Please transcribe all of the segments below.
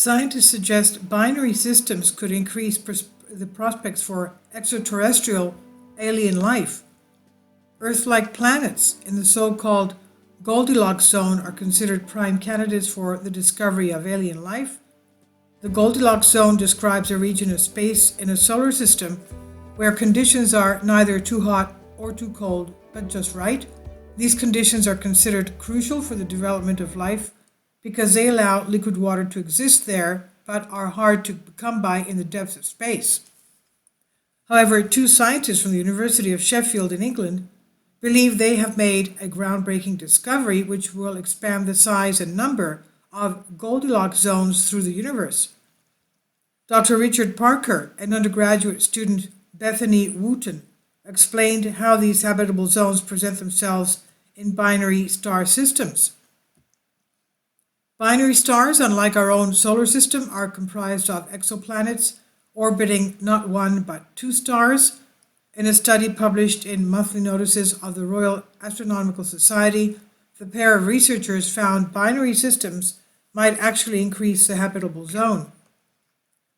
Scientists suggest binary systems could increase the prospects for extraterrestrial alien life. Earth-like planets in the so-called Goldilocks zone are considered prime candidates for the discovery of alien life. The Goldilocks zone describes a region of space in a solar system where conditions are neither too hot or too cold, but just right. These conditions are considered crucial for the development of life because they allow liquid water to exist there, but are hard to come by in the depths of space. However, two scientists from the University of Sheffield in England believe they have made a groundbreaking discovery which will expand the size and number of Goldilocks zones through the universe. Dr. Richard Parker and undergraduate student Bethany Wooten explained how these habitable zones present themselves in binary star systems. Binary stars, unlike our own solar system, are comprised of exoplanets orbiting not one but two stars. In a study published in Monthly Notices of the Royal Astronomical Society, the pair of researchers found binary systems might actually increase the habitable zone.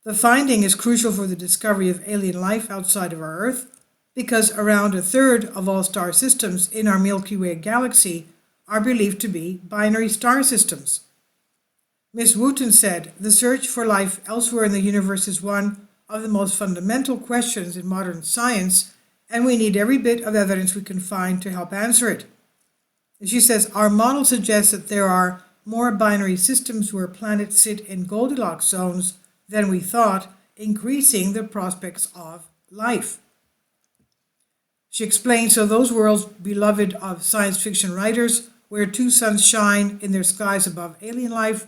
The finding is crucial for the discovery of alien life outside of our Earth, because around a third of all star systems in our Milky Way galaxy are believed to be binary star systems. Ms. Wooten said, "The search for life elsewhere in the universe is one of the most fundamental questions in modern science, and we need every bit of evidence we can find to help answer it." She says, "Our model suggests that there are more binary systems where planets sit in Goldilocks zones than we thought, increasing the prospects of life." She explains, "So those worlds beloved of science fiction writers, where two suns shine in their skies above alien life,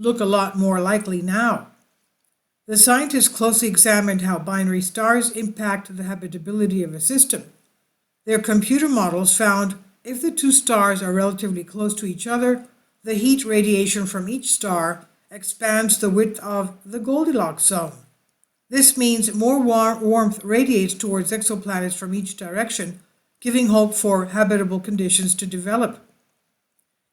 look a lot more likely now." The scientists closely examined how binary stars impact the habitability of a system. Their computer models found if the two stars are relatively close to each other, the heat radiation from each star expands the width of the Goldilocks zone. This means more warmth radiates towards exoplanets from each direction, giving hope for habitable conditions to develop.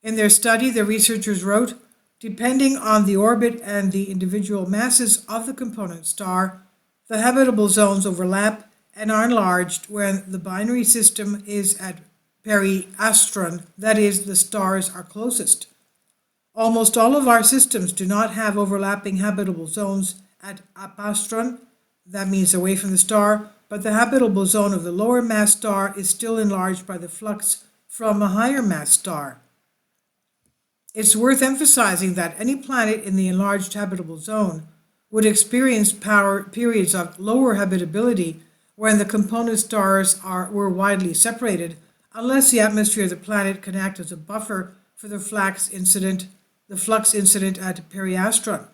In their study, the researchers wrote, "Depending on the orbit and the individual masses of the component star, the habitable zones overlap and are enlarged when the binary system is at periastron, that is, the stars are closest. Almost all of our systems do not have overlapping habitable zones at apastron, that means away from the star, but the habitable zone of the lower mass star is still enlarged by the flux from a higher mass star. It's worth emphasizing that any planet in the enlarged habitable zone would experience periods of lower habitability when the component stars were widely separated, unless the atmosphere of the planet can act as a buffer for the flux incident at periastron."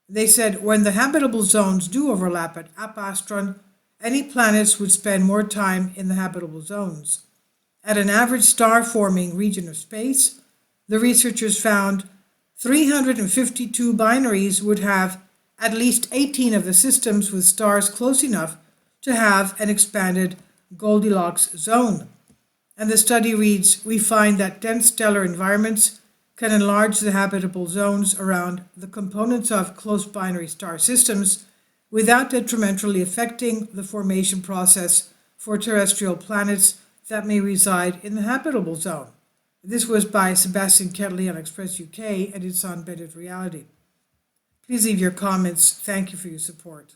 They said, "When the habitable zones do overlap at apastron, any planets would spend more time in the habitable zones. At an average star-forming region of space, the researchers found 352 binaries would have at least 18 of the systems with stars close enough to have an expanded Goldilocks zone." And the study reads, "We find that dense stellar environments can enlarge the habitable zones around the components of close binary star systems without detrimentally affecting the formation process for terrestrial planets that may reside in the habitable zone." This was by Sebastian Ketley on Express UK, and it's on Embedded Reality. Please leave your comments. Thank you for your support.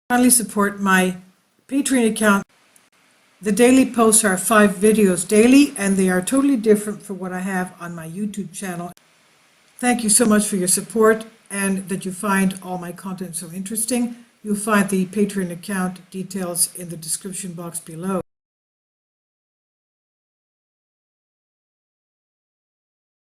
Kindly support my Patreon account. The daily posts are 5 videos daily, and they are totally different from what I have on my YouTube channel. Thank you so much for your support and that you find all my content so interesting. You'll find the Patreon account details in the description box below.